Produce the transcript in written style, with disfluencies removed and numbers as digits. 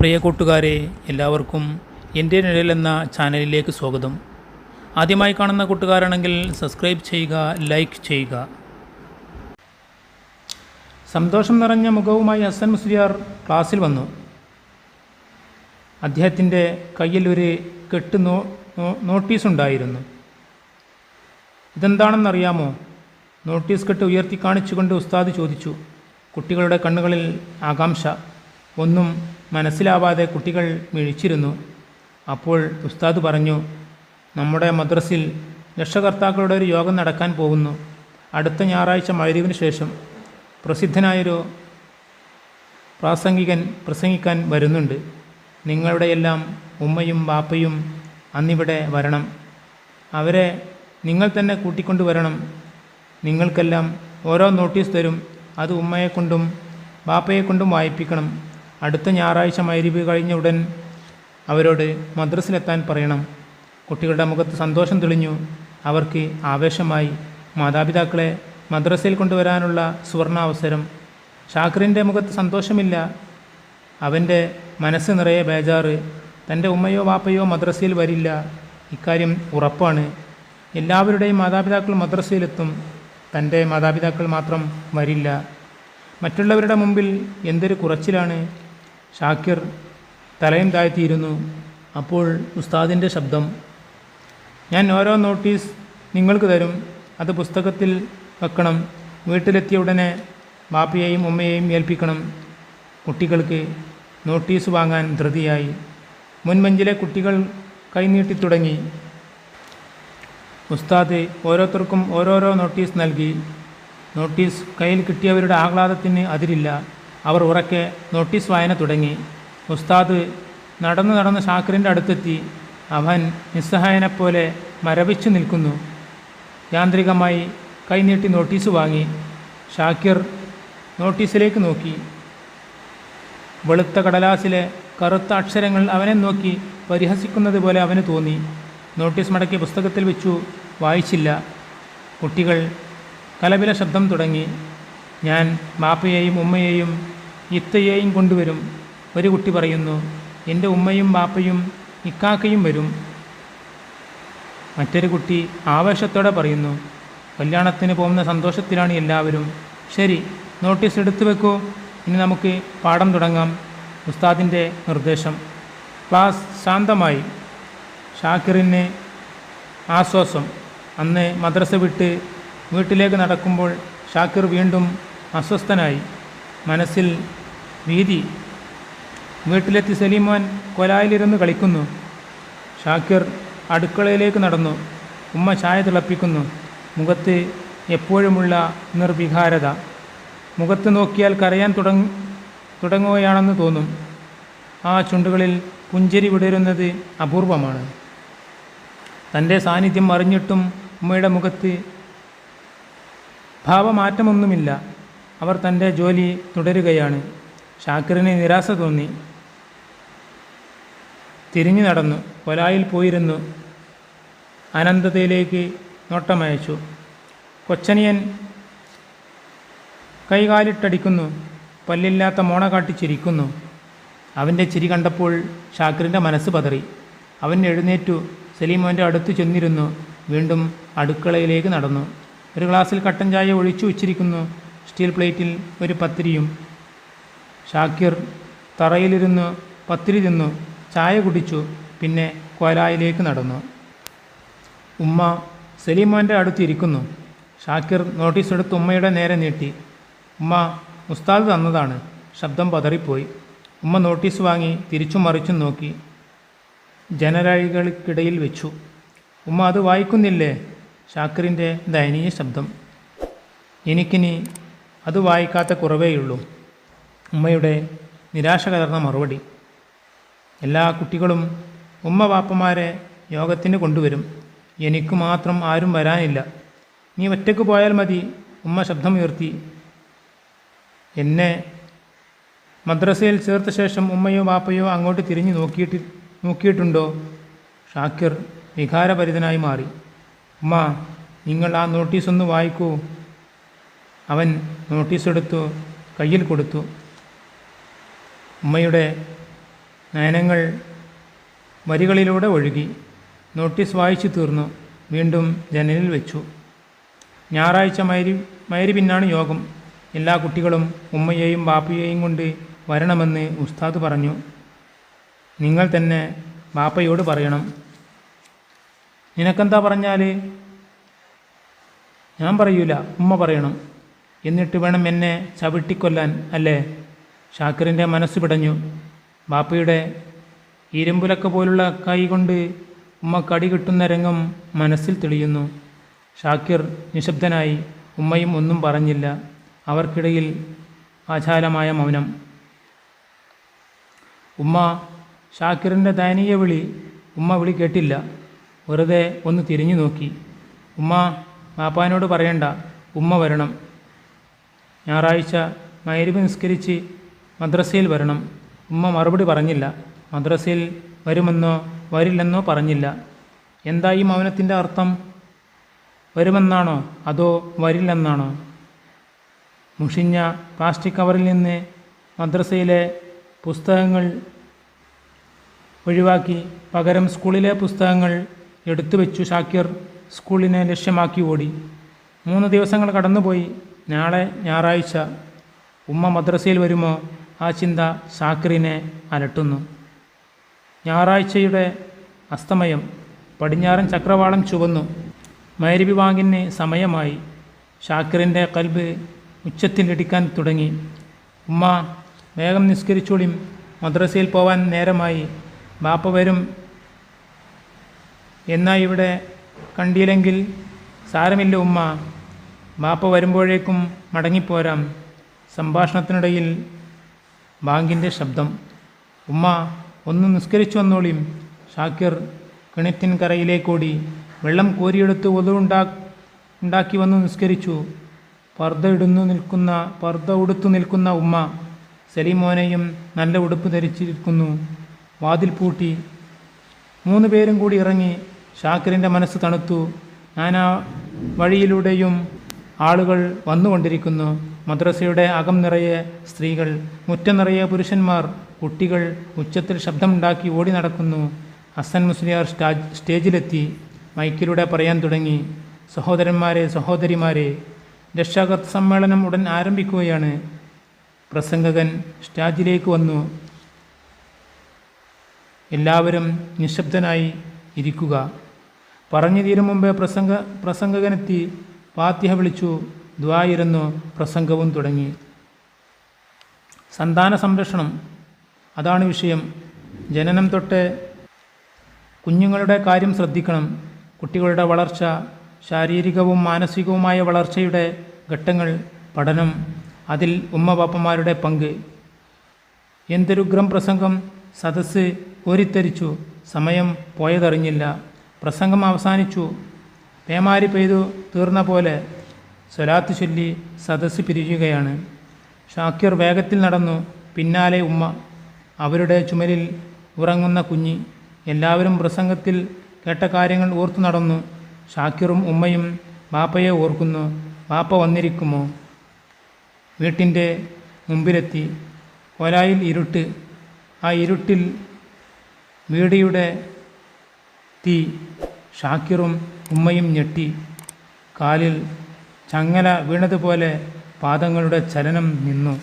പ്രിയ കൂട്ടുകാരെ, എല്ലാവർക്കും എൻ്റെ നിഴൽ എന്ന ചാനലിലേക്ക് സ്വാഗതം. ആദ്യമായി കാണുന്ന കൂട്ടുകാരാണെങ്കിൽ സബ്സ്ക്രൈബ് ചെയ്യുക, ലൈക്ക് ചെയ്യുക. സന്തോഷം നിറഞ്ഞ മുഖവുമായി ഹസൻ മുസ്ലിയാർ ക്ലാസ്സിൽ വന്നു. അദ്ദേഹത്തിൻ്റെ കയ്യിൽ ഒരു കെട്ട് നോട്ടീസുണ്ടായിരുന്നു. ഇതെന്താണെന്നറിയാമോ? നോട്ടീസ് കെട്ട് ഉയർത്തി കാണിച്ചുകൊണ്ട് ഉസ്താദ് ചോദിച്ചു. കുട്ടികളുടെ കണ്ണുകളിൽ ആകാംക്ഷ. ഒന്നും മനസ്സിലാവാതെ കുട്ടികൾ മിഴിച്ചിരുന്നു. അപ്പോൾ ഉസ്താദ് പറഞ്ഞു, നമ്മുടെ മദ്രസിൽ രക്ഷകർത്താക്കളുടെ ഒരു യോഗം നടക്കാൻ പോകുന്നു. അടുത്ത ഞായറാഴ്ച മഗ്‌രിബിന് ശേഷം പ്രസിദ്ധനായൊരു പ്രാസംഗികൻ പ്രസംഗിക്കാൻ വരുന്നുണ്ട്. നിങ്ങളുടെയെല്ലാം ഉമ്മയും ബാപ്പയും അന്നിവിടെ വരണം. അവരെ നിങ്ങൾ തന്നെ കൂട്ടിക്കൊണ്ടുവരണം. നിങ്ങൾക്കെല്ലാം ഓരോ നോട്ടീസ് തരും. അത് ഉമ്മയെക്കൊണ്ടും ബാപ്പയെക്കൊണ്ടും വായിപ്പിക്കണം. അടുത്ത ഞായറാഴ്ച മഗ്‌രിബ് കഴിഞ്ഞ ഉടൻ അവരോട് മദ്രസിലെത്താൻ പറയണം. കുട്ടികളുടെ മുഖത്ത് സന്തോഷം തെളിഞ്ഞു. അവർക്ക് ആവേശമായി. മാതാപിതാക്കളെ മദ്രസയിൽ കൊണ്ടുവരാനുള്ള സുവർണാവസരം. ഷാക്കിറിൻ്റെ മുഖത്ത് സന്തോഷമില്ല. അവൻ്റെ മനസ്സ് നിറയെ ബേജാറ്. തൻ്റെ ഉമ്മയോ ബാപ്പയോ മദ്രസയിൽ വരില്ല, ഇക്കാര്യം ഉറപ്പാണ്. എല്ലാവരുടെയും മാതാപിതാക്കൾ മദ്രസയിലെത്തും. തൻ്റെ മാതാപിതാക്കൾ മാത്രം വരില്ല. മറ്റുള്ളവരുടെ മുമ്പിൽ എന്തൊരു കുറച്ചിലാണ്. ഷാക്കിർ തലയും താഴ്ത്തിയിരുന്നു. അപ്പോൾ ഉസ്താദിൻ്റെ ശബ്ദം, ഞാൻ ഓരോ നോട്ടീസ് നിങ്ങൾക്ക് തരും. അത് പുസ്തകത്തിൽ വെക്കണം. വീട്ടിലെത്തിയ ഉടനെ ബാപ്പയെയും ഉമ്മയെയും ഏൽപ്പിക്കണം. കുട്ടികൾക്ക് നോട്ടീസ് വാങ്ങാൻ ധൃതിയായി. മുൻബെഞ്ചിലെ കുട്ടികൾ കൈനീട്ടി തുടങ്ങി. ഉസ്താദ് ഓരോരുത്തർക്കും ഓരോരോ നോട്ടീസ് നൽകി. നോട്ടീസ് കയ്യിൽ കിട്ടിയവരുടെ ആഹ്ലാദത്തിന് അതിരില്ല. അവർ ഉറക്കെ നോട്ടീസ് വായന തുടങ്ങി. ഉസ്താദ് നടന്ന് ഷാക്കിറിൻ്റെ അടുത്തെത്തി. അവൻ നിസ്സഹായനെപ്പോലെ മരവിച്ചു നിൽക്കുന്നു. യാന്ത്രികമായി കൈനീട്ടി നോട്ടീസ് വാങ്ങി. ഷാക്കിർ നോട്ടീസിലേക്ക് നോക്കി. വെളുത്ത കടലാസിലെ കറുത്ത അക്ഷരങ്ങൾ അവനെ നോക്കി പരിഹസിക്കുന്നത് പോലെ അവന് തോന്നി. നോട്ടീസ് മടക്കി പുസ്തകത്തിൽ വെച്ചു. വായിച്ചില്ല. കുട്ടികൾ കലപില ശബ്ദം തുടങ്ങി. ഞാൻ ബാപ്പയെയും ഉമ്മയെയും ഇത്തയെയും കൊണ്ടുവരും. ഒരു കുട്ടി പറയുന്നു, എൻ്റെ ഉമ്മയും ബാപ്പയും ഇക്കാക്കയും വരും. മറ്റൊരു കുട്ടി ആവേശത്തോടെ പറയുന്നു, കല്യാണത്തിന് പോകുന്ന സന്തോഷത്തിലാണ് എല്ലാവരും. ശരി, നോട്ടീസ് എടുത്തു വെക്കൂ. ഇനി നമുക്ക് പാഠം തുടങ്ങാം. ഉസ്താദിൻ്റെ നിർദ്ദേശം. ക്ലാസ് ശാന്തമായി. ഷാക്കിറിന് ആശ്വാസം. അന്ന് മദ്രസ വിട്ട് വീട്ടിലേക്ക് നടക്കുമ്പോൾ ഷാക്കിർ വീണ്ടും അസ്വസ്ഥനായി. മനസ്സിൽ ഭീതി. വീട്ടിലെത്തി സലീമോൻ കൊലായിലിരുന്ന് കളിക്കുന്നു. ഷാക്കിർ അടുക്കളയിലേക്ക് നടന്നു. ഉമ്മ ചായ തിളപ്പിക്കുന്നു. മുഖത്ത് എപ്പോഴുമുള്ള നിർവികാരത. മുഖത്ത് നോക്കിയാൽ കരയാൻ തുടങ്ങുകയാണെന്ന് തോന്നും. ആ ചുണ്ടുകളിൽ പുഞ്ചിരി വിടരുന്നത് അപൂർവമാണ്. തൻ്റെ സാന്നിധ്യം അറിഞ്ഞിട്ടും ഉമ്മയുടെ മുഖത്ത് ഭാവമാറ്റമൊന്നുമില്ല. അവർ തൻ്റെ ജോലി തുടരുകയാണ്. ഷാക്കിറിന് നിരാശ തോന്നി. തിരിഞ്ഞു നടന്നു. കൊലായിൽ പോയിരുന്നു. അനന്തതയിലേക്ക് നോട്ടമയച്ചു. കൊച്ചനിയൻ കൈകാലിട്ടടിക്കുന്നു. പല്ലില്ലാത്ത മോണ കാട്ടിച്ചിരിക്കുന്നു. അവൻ്റെ ചിരി കണ്ടപ്പോൾ ഷാക്കിറിൻ്റെ മനസ്സ് പതറി. അവൻ എഴുന്നേറ്റു. സലീമോൻ്റെ അടുത്ത് ചെന്നിരുന്നു. വീണ്ടും അടുക്കളയിലേക്ക് നടന്നു. ഒരു ഗ്ലാസ്സിൽ കട്ടൻ ചായ ഒഴിച്ചു വച്ചിരിക്കുന്നു. സ്റ്റീൽ പ്ലേറ്റിൽ ഒരു പത്തിരിയും. ഷാക്കിർ തറയിലിരുന്ന് പത്തിരി തിന്നു. ചായ കുടിച്ചു. പിന്നെ കൊലായിലേക്ക് നടന്നു. ഉമ്മ സലീമോൻ്റെ അടുത്ത് ഇരിക്കുന്നു. ഷാക്കിർ നോട്ടീസ് എടുത്ത് ഉമ്മയുടെ നേരെ നീട്ടി. ഉമ്മ, ഉസ്താദ് തന്നതാണ്. ശബ്ദം പതറിപ്പോയി. ഉമ്മ നോട്ടീസ് വാങ്ങി തിരിച്ചും മറിച്ചും നോക്കി. ജനലഴികൾക്കിടയിൽ വെച്ചു. ഉമ്മ, അത് വായിക്കുന്നില്ലേ? ഷാക്കിറിൻ്റെ ദയനീയ ശബ്ദം. എനിക്കിനി അത് വായിക്കാത്ത കുറവേയുള്ളൂ. ഉമ്മയുടെ നിരാശ കലർന്ന മറുപടി. എല്ലാ കുട്ടികളും ഉമ്മ ബാപ്പമാരെ യോഗത്തിന് കൊണ്ടുവരും. എനിക്ക് മാത്രം ആരും വരാനില്ല. നീ ഒറ്റയ്ക്ക് പോയാൽ മതി. ഉമ്മ ശബ്ദമുയർത്തി. എന്നെ മദ്രസയിൽ ചേർത്ത ശേഷം ഉമ്മയോ ബാപ്പയോ അങ്ങോട്ട് തിരിഞ്ഞു നോക്കിയിട്ടുണ്ടോ? ഷാക്കിർ വികാരഭരിതനായി മാറി. ഉമ്മ, നിങ്ങൾ ആ നോട്ടീസ് ഒന്ന് വായിക്കൂ. അവൻ നോട്ടീസ് എടുത്തു കയ്യിൽ കൊടുത്തു. ഉമ്മയുടെ നയനങ്ങൾ വരികളിലൂടെ ഒഴുകി. നോട്ടീസ് വായിച്ചു തീർന്നു. വീണ്ടും ജനലിൽ വെച്ചു. ഞായറാഴ്ച മഗ്‌രിബിനാണ് യോഗം. എല്ലാ കുട്ടികളും ഉമ്മയെയും ബാപ്പയെയും കൊണ്ട് വരണമെന്ന് ഉസ്താദ് പറഞ്ഞു. നിങ്ങൾ തന്നെ ബാപ്പയോട് പറയണം. നിനക്കെന്താ പറഞ്ഞാൽ? ഞാൻ പറയൂല, ഉമ്മ പറയണം. എന്നിട്ട് വേണം എന്നെ ചവിട്ടിക്കൊല്ലാൻ അല്ലേ? ഷാക്കിറിൻ്റെ മനസ്സ് പിടഞ്ഞു. ബാപ്പയുടെ ഇരുമ്പുലക്ക പോലുള്ള കൈ കൊണ്ട് ഉമ്മ കടി കിട്ടുന്ന രംഗം മനസ്സിൽ തെളിയുന്നു. ഷാക്കിർ നിശബ്ദനായി. ഉമ്മയും ഒന്നും പറഞ്ഞില്ല. അവർക്കിടയിൽ ആചാരമായ മൗനം. ഉമ്മ. ഷാക്കിറിൻ്റെ ദയനീയ വിളി. ഉമ്മ വിളി കേട്ടില്ല. വെറുതെ ഒന്ന് തിരിഞ്ഞു നോക്കി. ഉമ്മ, ബാപ്പാനോട് പറയണ്ട, ഉമ്മ വരണം. ഞായറാഴ്ച മഗ്‌രിബ് നിസ്കരിച്ച് മദ്രസയിൽ വരണം. ഉമ്മ മറുപടി പറഞ്ഞില്ല. മദ്രസയിൽ വരുമെന്നോ വരില്ലെന്നോ പറഞ്ഞില്ല. എന്താ ഈ മൗനത്തിൻ്റെ അർത്ഥം? വരുമെന്നാണോ അതോ വരില്ലെന്നാണോ? മുഷിഞ്ഞ പ്ലാസ്റ്റിക് കവറിൽ നിന്ന് മദ്രസയിലെ പുസ്തകങ്ങൾ ഒഴിവാക്കി പകരം സ്കൂളിലെ പുസ്തകങ്ങൾ എടുത്തു വെച്ചു. ഷാക്കിർ സ്കൂളിനെ ലക്ഷ്യമാക്കി ഓടി. 3 ദിവസങ്ങൾ കടന്നുപോയി. നാളെ ഞായറാഴ്ച. ഉമ്മ മദ്രസയിൽ വരുമോ? ആ ചിന്ത ഷാക്കിറിനെ അലട്ടുന്നു. ഞായറാഴ്ചയുടെ അസ്തമയം. പടിഞ്ഞാറൻ ചക്രവാളം ചുവന്നു. മഗ്‌രിബ് ബാങ്കിന് സമയമായി. ഷാക്കിറിൻ്റെ കൽബ് ഉച്ചത്തിലിടിക്കാൻ തുടങ്ങി. ഉമ്മ, വേഗം നിസ്കരിച്ചോളിം, മദ്രസയിൽ പോവാൻ നേരമായി. ബാപ്പ വരും. എന്നാ ഇവിടെ കണ്ടില്ലെങ്കിൽ? സാരമില്ല ഉമ്മ, ബാപ്പ വരുമ്പോഴേക്കും മടങ്ങിപ്പോരാം. സംഭാഷണത്തിനിടയിൽ ബാങ്കിൻ്റെ ശബ്ദം. ഉമ്മ, ഒന്ന് നിസ്കരിച്ചു വന്നോളിം. ഷാക്കിർ കിണറ്റിൻ കരയിലേക്കോടി. വെള്ളം കോരിയെടുത്ത് ഉണ്ടാക്കി വന്നു നിസ്കരിച്ചു. പർദ്ദ ഉടുത്തു നിൽക്കുന്ന ഉമ്മ. സലീമോനെയും നല്ല ഉടുപ്പ് ധരിച്ചിരിക്കുന്നു. വാതിൽ പൂട്ടി. 3 പേരും കൂടി ഇറങ്ങി. ഷാക്കിറിൻ്റെ മനസ്സ് തണുത്തു. നാനാ വഴിയിലൂടെയും ആളുകൾ വന്നുകൊണ്ടിരിക്കുന്നു. മദ്രസയുടെ അകം നിറയെ സ്ത്രീകൾ, മുറ്റം നിറയെ പുരുഷന്മാർ. കുട്ടികൾ ഉച്ചത്തിൽ ശബ്ദമുണ്ടാക്കി ഓടി നടക്കുന്നു. ഹസൻ മുസ്ലിയാർ സ്റ്റേജിലെത്തി. മൈക്കിലൂടെ പറയാൻ തുടങ്ങി. സഹോദരന്മാരെ, സഹോദരിമാരെ, രക്ഷാകർതൃ സമ്മേളനം ഉടൻ ആരംഭിക്കുകയാണ്. പ്രസംഗകൻ സ്റ്റേജിലേക്ക് വന്നു. എല്ലാവരും നിശബ്ദനായി ഇരിക്കുക. പറഞ്ഞു തീരും മുമ്പേ പ്രസംഗകനെത്തി. ഫാത്തിഹ വിളിച്ചു. ദുആയിരുന്നു. പ്രസംഗവും തുടങ്ങി. സന്താന സംരക്ഷണം, അതാണ് വിഷയം. ജനനം തൊട്ട് കുഞ്ഞുങ്ങളുടെ കാര്യം ശ്രദ്ധിക്കണം. കുട്ടികളുടെ വളർച്ച, ശാരീരികവും മാനസികവുമായ വളർച്ചയുടെ ഘട്ടങ്ങൾ, പഠനം, അതിൽ ഉമ്മ-ബാപ്പമാരുടെ പങ്ക്. എന്തൊരുഗ്രം പ്രസംഗം! സദസ്സ് കോരിത്തരിച്ചു. സമയം പോയതറിഞ്ഞില്ല. പ്രസംഗം അവസാനിച്ചു. പേമാരി പെയ്തു തീർന്ന പോലെ സ്വലാത്ത് ചൊല്ലി സദസ്സ് പിരിയുകയാണ്. ഷാക്കിർ വേഗത്തിൽ നടന്നു. പിന്നാലെ ഉമ്മ. അവരുടെ ചുമലിൽ ഉറങ്ങുന്ന കുഞ്ഞ്. എല്ലാവരും പ്രസംഗത്തിൽ കേട്ട കാര്യങ്ങൾ ഓർത്തു നടന്നു. ഷാക്കിറും ഉമ്മയും ബാപ്പയെ ഓർക്കുന്നു. ബാപ്പ വന്നിരിക്കുമോ? വീട്ടിൻ്റെ മുമ്പിലെത്തി. കൊലായിൽ ഇരുട്ട്. ആ ഇരുട്ടിൽ വീടിയുടെ തീ. ഷാക്കിറും ഉമ്മയും ഞെട്ടി. കാലിൽ ചങ്ങല വീണതുപോലെ പാദങ്ങളുടെ ചലനം നിന്നു.